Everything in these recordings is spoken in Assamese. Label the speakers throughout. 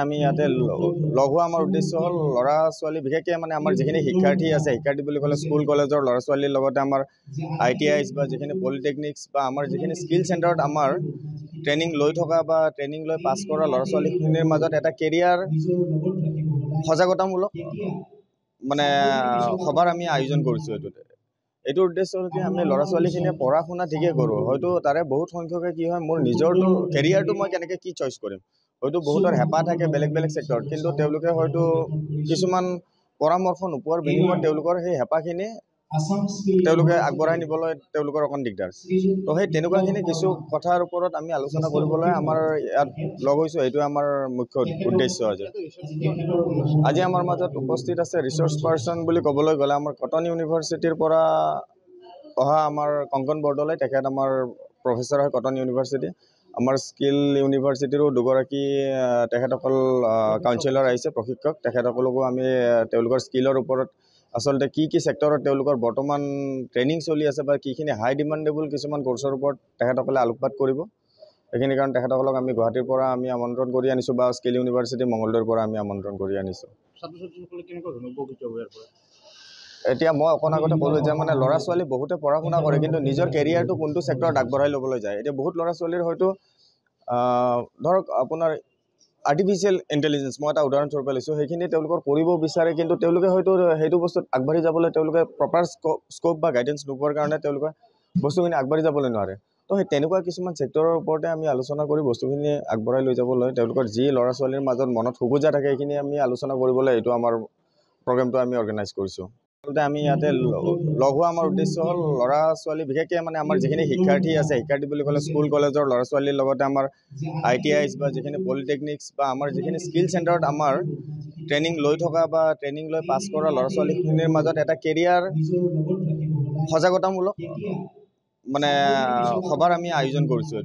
Speaker 1: আমি ইয়াতে লগ হোৱা আমাৰ উদ্দেশ্য হ'ল ল'ৰা ছোৱালী বিশেষকৈ মানে আমাৰ যিখিনি শিক্ষাৰ্থী আছে শিক্ষাৰ্থী বুলি ক'লে স্কুল কলেজৰ ল'ৰা ছোৱালীৰ লগতে আমাৰ ITIs বা যিখিনি পলিটেকনিক্স বা আমাৰ যিখিনি স্কিল চেণ্টাৰত আমাৰ ট্ৰেইনিং লৈ থকা বা ট্ৰেইনিং লৈ পাছ কৰা ল'ৰা ছোৱালীখিনিৰ মাজত এটা কেৰিয়াৰ সজাগতামূলক মানে সভাৰ আমি আয়োজন কৰিছোঁ। এইটোৰ উদ্দেশ্য হ'ল কি আমি ল'ৰা ছোৱালীখিনিয়ে পঢ়া শুনা ঠিকে কৰোঁ, হয়তো তাৰে বহুত সংখ্যকে কি হয় মোৰ নিজৰটো কেৰিয়াৰটো মই কেনেকৈ কি চইচ কৰিম, হয়তো বহুতৰ হেঁপাহ থাকে বেলেগ বেলেগ ছেক্টৰত, কিন্তু তেওঁলোকে হয়তো কিছুমান পৰামৰ্শ নোপোৱাৰ বিনিময়ত তেওঁলোকৰ সেই হেঁপাহখিনি তেওঁলোকে আগবঢ়াই নিবলৈ তেওঁলোকৰ অকণ দিগদাৰ। তো সেই তেনেকুৱাখিনি কিছু কথাৰ ওপৰত আমি আলোচনা কৰিবলৈ আমাৰ ইয়াত লগ হৈছোঁ। এইটোৱে আমাৰ মুখ্য উদ্দেশ্য আজি আমাৰ মাজত উপস্থিত আছে ৰিচৰ্চ পাৰ্চন বুলি ক'বলৈ গ'লে আমাৰ কটন ইউনিভাৰ্চিটিৰ পৰা অহা আমাৰ কংকন বৰদলৈ, তেখেত আমাৰ প্ৰফেচৰ হয় কটন ইউনিভাৰ্চিটি। আমাৰ স্কিল ইউনিভাৰ্চিটিৰো দুগৰাকী তেখেতসকল কাউন্সিলৰ আহিছে প্ৰশিক্ষক, তেখেতসকলকো আমি তেওঁলোকৰ স্কিলৰ ওপৰত আচলতে কি ছেক্টৰত তেওঁলোকৰ বৰ্তমান ট্ৰেইনিং চলি আছে বা কিখিনি হাই ডিমাণ্ডেবল কিছুমান কোৰ্চৰ ওপৰত তেখেতসকলে আলোকপাত কৰিব। সেইখিনি কাৰণ তেখেতসকলক আমি গুৱাহাটীৰ পৰা আমি আমন্ত্ৰণ কৰি আনিছোঁ বা স্কিল ইউনিভাৰ্চিটি মঙলদৈৰ পৰা আমি আমন্ত্ৰণ কৰি আনিছোঁ। এতিয়া মই অকণ আগতে ক'লোঁ যে মানে ল'ৰা ছোৱালী বহুতে পঢ়া শুনা কৰে কিন্তু নিজৰ কেৰিয়াৰটো কোনটো ছেক্টৰত আগবঢ়াই ল'বলৈ যায়। এতিয়া বহুত ল'ৰা ছোৱালীৰ হয়তো ধৰক আপোনাৰ আৰ্টিফিচিয়েল ইণ্টেলিজেঞ্চ মই এটা উদাহৰণস্বৰূপে লৈছোঁ, সেইখিনি তেওঁলোকৰ কৰিব বিচাৰে, কিন্তু তেওঁলোকে হয়তো সেইটো বস্তুত আগবাঢ়ি যাবলৈ তেওঁলোকে প্ৰপাৰ স্ক'প বা গাইডেঞ্চ নোপোৱাৰ কাৰণে তেওঁলোকে বস্তুখিনি আগবাঢ়ি যাবলৈ নোৱাৰে। তো সেই তেনেকুৱা কিছুমান ছেক্টৰৰ ওপৰতে আমি আলোচনা কৰি বস্তুখিনি আগবঢ়াই লৈ যাবলৈ তেওঁলোকৰ যি ল'ৰা ছোৱালীৰ মাজত মনত খোকোজা থাকে সেইখিনি আমি আলোচনা কৰিবলৈ এইটো আমাৰ প্ৰগ্ৰেমটো আমি অৰ্গেনাইজ কৰিছোঁ। আচলতে আমি ইয়াতে লগ হোৱা আমাৰ উদ্দেশ্য হ'ল ল'ৰা ছোৱালী বিশেষকৈ মানে আমাৰ যিখিনি শিক্ষাৰ্থী আছে শিক্ষাৰ্থী বুলি ক'লে স্কুল কলেজৰ ল'ৰা ছোৱালীৰ লগতে আমাৰ ITIs বা যিখিনি পলিটেকনিক্স বা আমাৰ যিখিনি স্কিল চেণ্টাৰত আমাৰ ট্ৰেইনিং লৈ থকা বা ট্ৰেইনিং লৈ পাছ কৰা ল'ৰা ছোৱালীখিনিৰ মাজত এটা কেৰিয়াৰ সজাগতামূলক মানে সভাৰ আমি আয়োজন কৰিছোঁ।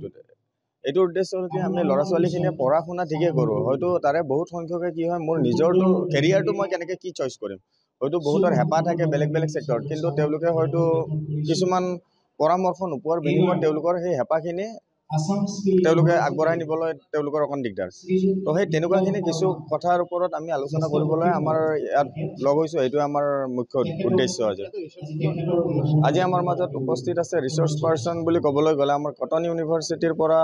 Speaker 1: এইটোৰ উদ্দেশ্য হ'ল কি আমি ল'ৰা ছোৱালীখিনিয়ে পঢ়া শুনা ঠিকে কৰোঁ, হয়তো তাৰে বহুত সংখ্যকে কি হয় মোৰ নিজৰটো কেৰিয়াৰটো মই কেনেকৈ কি চইচ কৰিম, হয়তো বহুতৰ হেঁপাহ থাকে বেলেগ বেলেগ ছেক্টৰত, কিন্তু তেওঁলোকে হয়তো কিছুমান পৰামৰ্শ নোপোৱাৰ বিনিময়ত তেওঁলোকৰ সেই হেঁপাহখিনি তেওঁলোকে আগবঢ়াই নিবলৈ তেওঁলোকৰ অকণ দিগদাৰ। তো সেই তেনেকুৱাখিনি কিছু কথাৰ ওপৰত আমি আলোচনা কৰিবলৈ আমাৰ ইয়াত লগ হৈছোঁ। এইটোৱে আমাৰ মুখ্য উদ্দেশ্য আজি আমাৰ মাজত উপস্থিত আছে ৰিচৰ্চ পাৰ্চন বুলি ক'বলৈ গ'লে আমাৰ কটন ইউনিভাৰ্চিটিৰ পৰা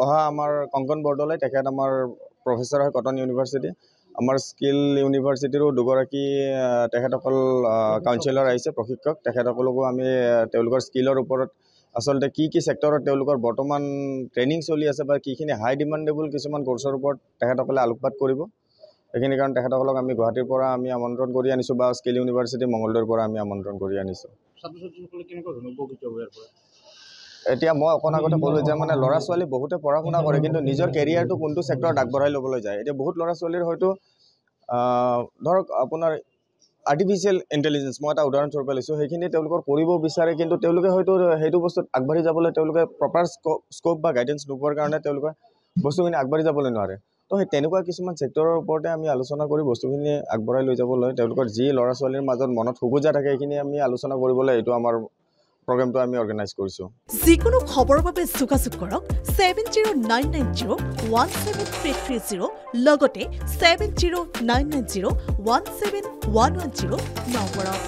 Speaker 1: অহা আমাৰ কংকন বৰদলৈ, তেখেত আমাৰ প্ৰফেচৰ হয় কটন ইউনিভাৰ্চিটি। আমাৰ স্কিল ইউনিভাৰ্চিটিৰো দুগৰাকী তেখেতসকল কাউন্সিলৰ আহিছে প্ৰশিক্ষক, তেখেতসকলকো আমি তেওঁলোকৰ স্কিলৰ ওপৰত আচলতে কি ছেক্টৰত তেওঁলোকৰ বৰ্তমান ট্ৰেইনিং চলি আছে বা কিখিনি হাই ডিমাণ্ডেবল কিছুমান কোৰ্চৰ ওপৰত তেখেতসকলে আলোকপাত কৰিব। সেইখিনি কাৰণ তেখেতসকলক আমি গুৱাহাটীৰ পৰা আমি আমন্ত্ৰণ কৰি আনিছোঁ বা স্কিল ইউনিভাৰ্চিটি মঙলদৈৰ পৰা আমি আমন্ত্ৰণ কৰি আনিছোঁ। এতিয়া মই অকণ আগতে ক'লোঁ যে মানে ল'ৰা ছোৱালী বহুতে পঢ়া শুনা কৰে কিন্তু নিজৰ কেৰিয়াৰটো কোনটো ছেক্টৰত আগবঢ়াই ল'বলৈ যায়। এতিয়া বহুত ল'ৰা ছোৱালীৰ হয়তো ধৰক আপোনাৰ আৰ্টিফিচিয়েল ইণ্টেলিজেঞ্চ মই এটা উদাহৰণস্বৰূপে লৈছোঁ, সেইখিনি তেওঁলোকৰ কৰিব বিচাৰে, কিন্তু তেওঁলোকে হয়তো সেইটো বস্তুত আগবাঢ়ি যাবলৈ তেওঁলোকে প্ৰপাৰ স্ক'প বা গাইডেঞ্চ নোপোৱাৰ কাৰণে তেওঁলোকে বস্তুখিনি আগবাঢ়ি যাবলৈ নোৱাৰে। তো সেই তেনেকুৱা কিছুমান ছেক্টৰৰ ওপৰতে আমি আলোচনা কৰি বস্তুখিনি আগবঢ়াই লৈ যাবলৈ তেওঁলোকৰ যি ল'ৰা ছোৱালীৰ মাজত মনত খোকোজা থাকে সেইখিনি আমি আলোচনা কৰিবলৈ এইটো আমাৰ প্ৰগ্ৰেমটো আমি অৰ্গেনাইজ কৰিছোঁ।
Speaker 2: যিকোনো খবৰৰ বাবে যোগাযোগ কৰক 7099017330 লগতে 7099017110 নম্বৰত।